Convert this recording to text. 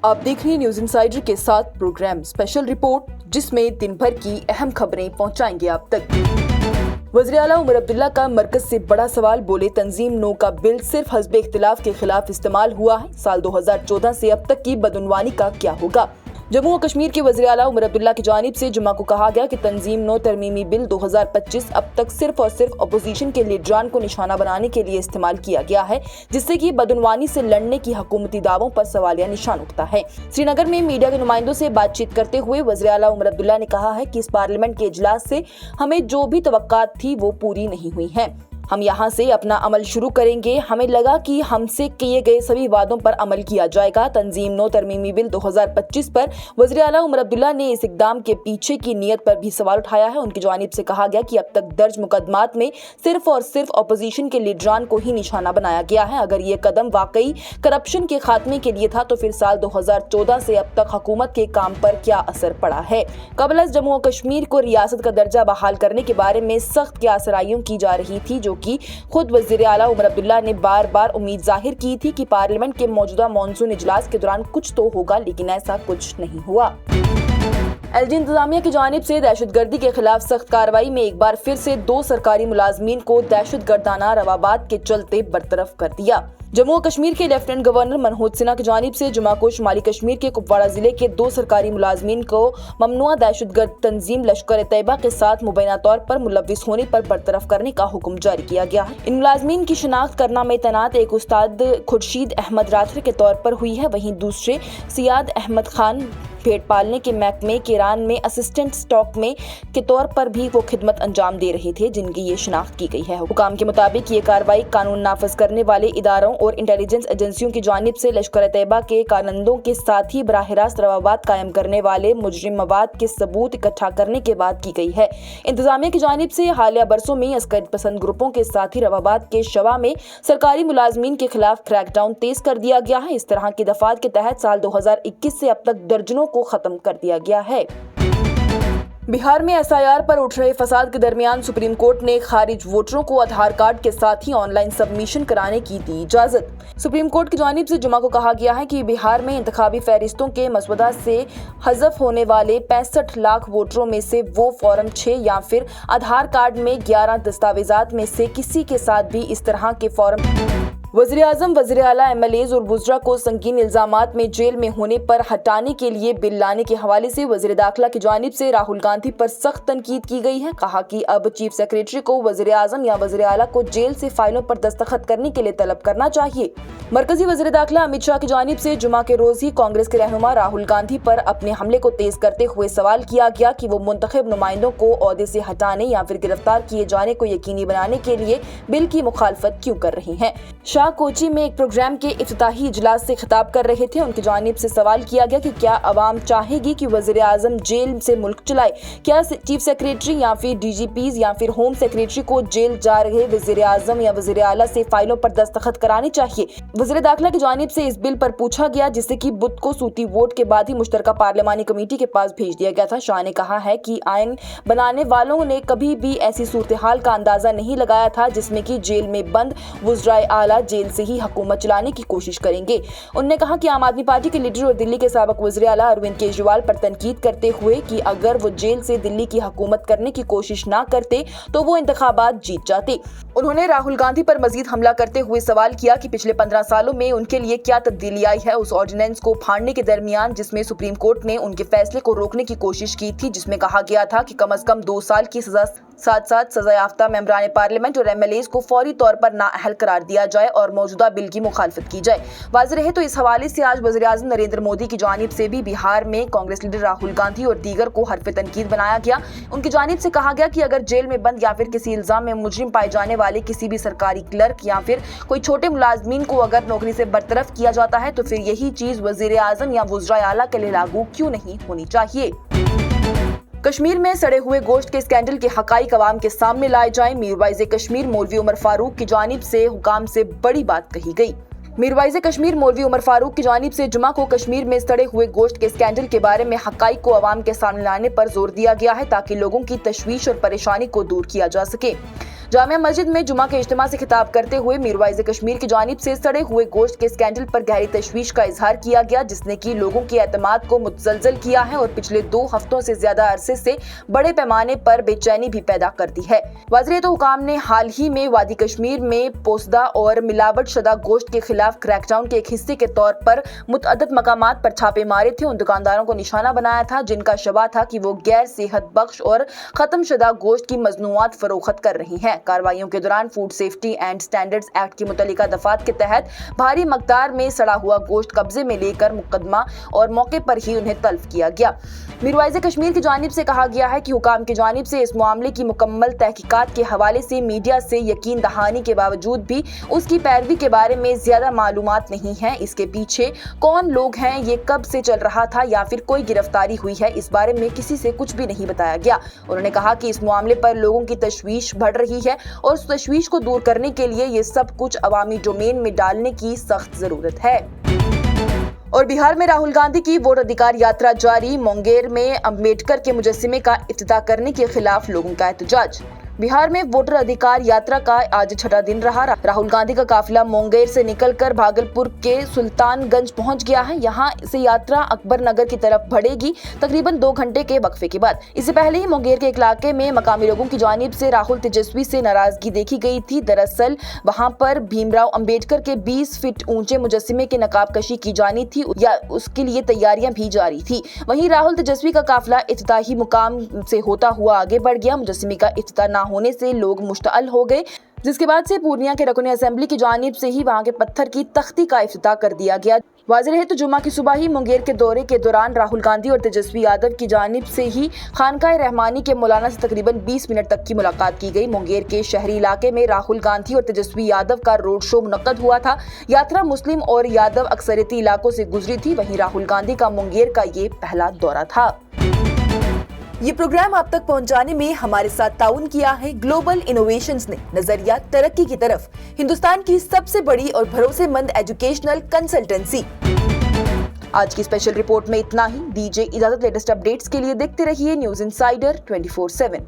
आप देख रहे हैं न्यूज इनसाइडर के साथ प्रोग्राम स्पेशल रिपोर्ट, जिसमें दिन भर की अहम खबरें पहुंचाएंगे आप तक। वज़ीर आला उमर अब्दुल्ला का मरकज से बड़ा सवाल, बोले तंजीम नो का बिल सिर्फ हस्ब इख्तिलाफ के खिलाफ इस्तेमाल हुआ है। साल 2014 से अब तक की बदउनवानी का क्या होगा। जम्मू और कश्मीर के वज़ीर आला उमर अब्दुल्ला की जानिब से जुमा को कहा गया कि तंजीम नो तरमीमी बिल 2025 अब तक सिर्फ और सिर्फ अपोजिशन के लीडरान को निशाना बनाने के लिए इस्तेमाल किया गया है, जिससे कि बदउनवानी से लड़ने की हुकूमती दावों पर सवालिया निशान उठता है। श्रीनगर में मीडिया के नुमाइंदों से बातचीत करते हुए वज़ीर आला उमर अब्दुल्ला ने कहा है कि इस पार्लियामेंट के इजलास से हमें जो भी तवक्कात थी वो पूरी नहीं हुई है। हम यहाँ से अपना अमल शुरू करेंगे। हमें लगा कि हमसे किए गए सभी वादों पर अमल किया जाएगा। तंजीम नो तरमीमी बिल 2025 पर वज़ीर आला उमर अब्दुल्ला ने इस इक़दाम के पीछे की नीयत पर भी सवाल उठाया है। उनकी जानिब से कहा गया कि अब तक दर्ज मुकदमात में सिर्फ और सिर्फ अपोजिशन के लीडरान को ही निशाना बनाया गया है। अगर ये कदम वाकई करप्शन के खात्मे के लिए था तो फिर साल 2014 से अब तक हुकूमत के काम पर क्या असर पड़ा है। कबल जम्मू और कश्मीर को रियासत का दर्जा बहाल करने के बारे में सख्त क्यासराइयों की जा रही थी, जो कि खुद वज़ीर आला उमर अब्दुल्ला ने बार बार उम्मीद जाहिर की थी कि पार्लियामेंट के मौजूदा मॉनसून इजलास के दौरान कुछ तो होगा, लेकिन ऐसा कुछ नहीं हुआ। एलजी इंतजामिया की जानिब से दहशतगर्दी के खिलाफ सख्त कार्रवाई में एक बार फिर से 2 सरकारी मुलाजमीन को दहशतगर्दाना रवाबात के चलते बरतरफ कर दिया। जम्मू और कश्मीर के लेफ्टिनेंट गवर्नर मनोज सिन्हा की जानिब से जुमा को शुमाली कश्मीर के कुपवाड़ा जिले के 2 सरकारी मुलाजमीन को ममनुआ दहशतगर्द तंजीम लश्कर तैयबा के साथ मुबैना तौर पर मुलव्विस होने पर बरतरफ करने का हुक्म जारी किया गया है। इन मुलाजमीन की शिनाख्त करना में तैनात एक उस्ताद खुर्शीद अहमद राठर के तौर पर हुई है, वहीं दूसरे सियाद अहमद खान भेड़ पालने के महकमे किरान में असिस्टेंट स्टॉक में के तौर पर भी वो खिदमत अंजाम दे रहे थे, जिनकी ये शिनाख्त की गई है। हुकाम के मुताबिक ये कार्रवाई कानून नाफज करने वाले इदारों और इंटेलिजेंस एजेंसियों की जानिब से लश्कर तैयबा के कारनंदों के साथ ही बराह रास्त रवाबात कायम करने वाले मुजरिम मवाद के सबूत इकट्ठा करने के बाद की गई है। इंतजामिया की जानिब से हालिया बरसों में अस्करी पसंद ग्रुपों के साथ ही रवाबात के शवा में सरकारी मुलाजमीन के खिलाफ क्रैकडाउन तेज कर दिया गया है। इस तरह की दफात के तहत साल 2021 से अब तक दर्जनों को खत्म कर दिया गया है। बिहार में एसआईआर पर उठ रहे फसाद के दरमियान सुप्रीम कोर्ट ने खारिज वोटरों को आधार कार्ड के साथ ही ऑनलाइन सबमिशन कराने की दी इजाजत। सुप्रीम कोर्ट की जानिब से जुमा को कहा गया है कि बिहार में इंतखाबी फहरिस्तों के मसवदा से हज़फ होने वाले 65 लाख वोटरों में से वो फॉर्म 6 या फिर आधार कार्ड में 11 दस्तावेजात में से किसी के साथ भी इस तरह के फॉर्म वज़ीर आज़म, वज़ीर आला, एमएलएज और वुज़रा को संगीन इल्जामात में जेल में होने पर हटाने के लिए बिल लाने के हवाले से वज़ीर दाखिला की जानिब से राहुल गांधी पर सख्त तनकीद की गई है। कहा कि अब चीफ सेक्रेटरी को वज़ीर आज़म या वज़ीर आला को जेल से फाइलों पर दस्तखत करने के लिए तलब करना चाहिए। मरकजी वज़ीर दाखिला अमित शाह की जानिब से जुमा के रोज ही कांग्रेस के रहनुमा राहुल गांधी पर अपने हमले को तेज करते हुए सवाल किया गया कि वो मुंतखब नुमाइंदों को ओहदे से हटाने या फिर गिरफ्तार किए जाने को यकीनी बनाने के लिए बिल की मुखालफत क्यों कर रहे हैं। शाह कोची में एक प्रोग्राम के इफ्तिताही इजलास से खिताब कर रहे थे। उनकी जानिब से सवाल किया गया कि क्या अवाम चाहेगी कि वज़ीर आज़म जेल से मुल्क चलाए। क्या चीफ सेक्रेटरी या फिर डीजीपीज या फिर होम सेक्रेटरी को जेल जा रहे वज़ीर आज़म या वज़ीर आला से फाइलों पर दस्तखत कराने चाहिए। वज़ीर दाखिला की जानिब से इस बिल पर पूछा गया, जिससे कि बुध को सूती वोट के बाद ही मुश्तरका पार्लियामानी कमेटी के पास भेज दिया गया था। शाह ने कहा है कि आइन बनाने वालों ने कभी भी ऐसी सूरत हाल का अंदाजा नहीं लगाया था जिसमें कि जेल में बंद वुज़राए आला जेल से ही हुकूमत चलाने की कोशिश करेंगे। उन्होंने कहा कि आम आदमी पार्टी के लीडर और दिल्ली के साबिक वज़ीर आला अरविंद केजरीवाल पर तनकीद करते हुए कि अगर वो जेल से दिल्ली की हुकूमत करने की कोशिश ना करते तो वो इंतखाबात जीत जाते। उन्होंने राहुल गांधी पर मजीद हमला करते हुए सवाल किया कि पिछले 15 सालों में उनके लिए क्या तब्दीली आई है उस ऑर्डिनेंस को फाड़ने के दरमियान जिसमें सुप्रीम कोर्ट ने उनके फैसले को रोकने की कोशिश की थी, जिसमें कहा गया था कि कम से कम 2 साल की सजा साथ साथ सजा याफ्ता मेंबरान पार्लियामेंट और एमएलएज को फौरी तौर पर नाअहल करार दिया जाए और मौजूदा बिल की मुखालफत की जाए। वाज़ेह रहे तो इस हवाले से आज वज़ीर आज़म नरेंद्र मोदी की जानिब से भी बिहार में कांग्रेस लीडर राहुल गांधी और दीगर को हरफ तनकीद बनाया गया। उनकी जानिब से कहा गया कि अगर जेल में बंद या फिर किसी इल्जाम में मुजरिम पाए जाने वाले किसी भी सरकारी क्लर्क या फिर कोई छोटे मुलाजमीन को अगर नौकरी से बरतरफ किया जाता है तो फिर यही चीज वज़ीर आज़म या वुज़राए आला के लिए लागू क्यों नहीं होनी चाहिए। कश्मीर में सड़े हुए गोश्त के स्कैंडल के हकाइक अवाम के सामने लाए जाएं। मीरवाइज़े कश्मीर मौलवी उमर फारूक की जानिब से हुकाम से बड़ी बात कही गई। मीरवाइज़े कश्मीर मौलवी उमर फारूक की जानिब से जुमा को कश्मीर में सड़े हुए गोश्त के स्कैंडल के बारे में हकाइक को अवाम के सामने लाने पर जोर दिया गया है ताकि लोगों की तशवीश और परेशानी को दूर किया जा सके। जामिया मस्जिद में जुमा के इज्तिमा से खिताब करते हुए मीरवाइज कश्मीर की जानिब से सड़े हुए गोश्त के स्कैंडल पर गहरी तशवीश का इजहार किया गया, जिसने की लोगों के एतमाद को मुतजलजल किया है और पिछले 2 हफ्तों से ज्यादा अरसे से बड़े पैमाने पर बेचैनी भी पैदा कर दी है। वज़ीर हुकाम ने हाल ही में वादी कश्मीर में पोसदा और मिलावट शुदा गोश्त के खिलाफ क्रैकडाउन के एक हिस्से के तौर पर मुतअद्दिद मकामात पर छापे मारे थे। उन दुकानदारों को निशाना बनाया था जिनका शबा था कि वो गैर सेहत बख्श और खत्म शुदा गोश्त की मजनूआत फरोख्त कर रही हैं। कार्रवाइयों के दौरान food safety and standards act की मुतल्लिका दफात के तहत भारी मकदार में सड़ा हुआ गोश्त कब्जे में लेकर मुकदमा और मौके पर ही उन्हें तल्फ किया गया। मीरवाइज कश्मीर की जानिब से कहा गया है कि हुकाम की जानिब से इस मामले की मुकम्मल तहकीकात के हवाले से मीडिया से यकीन दहानी के बावजूद भी उसकी पैरवी के बारे में ज्यादा मालूमात नहीं है। इसके पीछे कौन लोग हैं, ये कब से चल रहा था या फिर कोई गिरफ्तारी हुई है, इस बारे में किसी से कुछ भी नहीं बताया गया। उन्होंने कहा कि इस मामले पर लोगों की तशवीश बढ़ रही है और उस तशवीश को दूर करने के लिए ये सब कुछ अवामी डोमेन में डालने की सख्त जरूरत है। और बिहार में राहुल गांधी की वोट अधिकार यात्रा जारी। मुंगेर में अंबेडकर के मुजस्सिमे का इफ्तिताह करने के खिलाफ लोगों का एहतजाज। बिहार में वोटर अधिकार यात्रा का आज छठा दिन रहा। राहुल गांधी का काफिला मुंगेर से निकलकर भागलपुर के सुल्तानगंज पहुंच गया है। यहां से यात्रा अकबर नगर की तरफ बढ़ेगी, तकरीबन 2 घंटे के वक्फे के बाद। इससे पहले ही मुंगेर के इलाके में मकामी लोगों की जानिब से राहुल तेजस्वी से नाराजगी देखी गई थी। दरअसल वहां पर भीमराव अंबेडकर के 20 फीट ऊंचे मुजस्सिमे की नकाबकशी की जानी थी या उसके लिए तैयारियां भी जारी थी। वहीं राहुल तेजस्वी का काफिला इफ्तिताही मुकाम से होता हुआ आगे बढ़ गया। मुजस्सिमे का इफ्तिताह ना होने से लोग मुश्तअल हो गए, जिसके बाद से पूर्णिया के रकुन असेंबली की जानिब से ही वहां के पत्थर की तख्ती का इफ्तिताह कर दिया गया। वाज़ेह है तो जुमा की सुबह ही मुंगेर के दौरे के दौरान राहुल गांधी और तेजस्वी यादव की जानिब से ही खानकाए रहमानी के मौलाना से तकरीबन 20 मिनट तक की मुलाकात की गई। मुंगेर के शहरी इलाके में राहुल गांधी और तेजस्वी यादव का रोड शो मुनक्कद हुआ था। यात्रा मुस्लिम और यादव अक्सरियती इलाकों से गुजरी थी। वहीं राहुल गांधी का मुंगेर का ये पहला दौरा था। ये प्रोग्राम आप तक पहुंचाने में हमारे साथ ताउन किया है ग्लोबल इनोवेशंस ने। नजरिया तरक्की की तरफ, हिंदुस्तान की सबसे बड़ी और भरोसेमंद एजुकेशनल कंसल्टेंसी। आज की स्पेशल रिपोर्ट में इतना ही। दीजिए इजाजत। लेटेस्ट अपडेट्स के लिए देखते रहिए न्यूज़ इनसाइडर 24/7।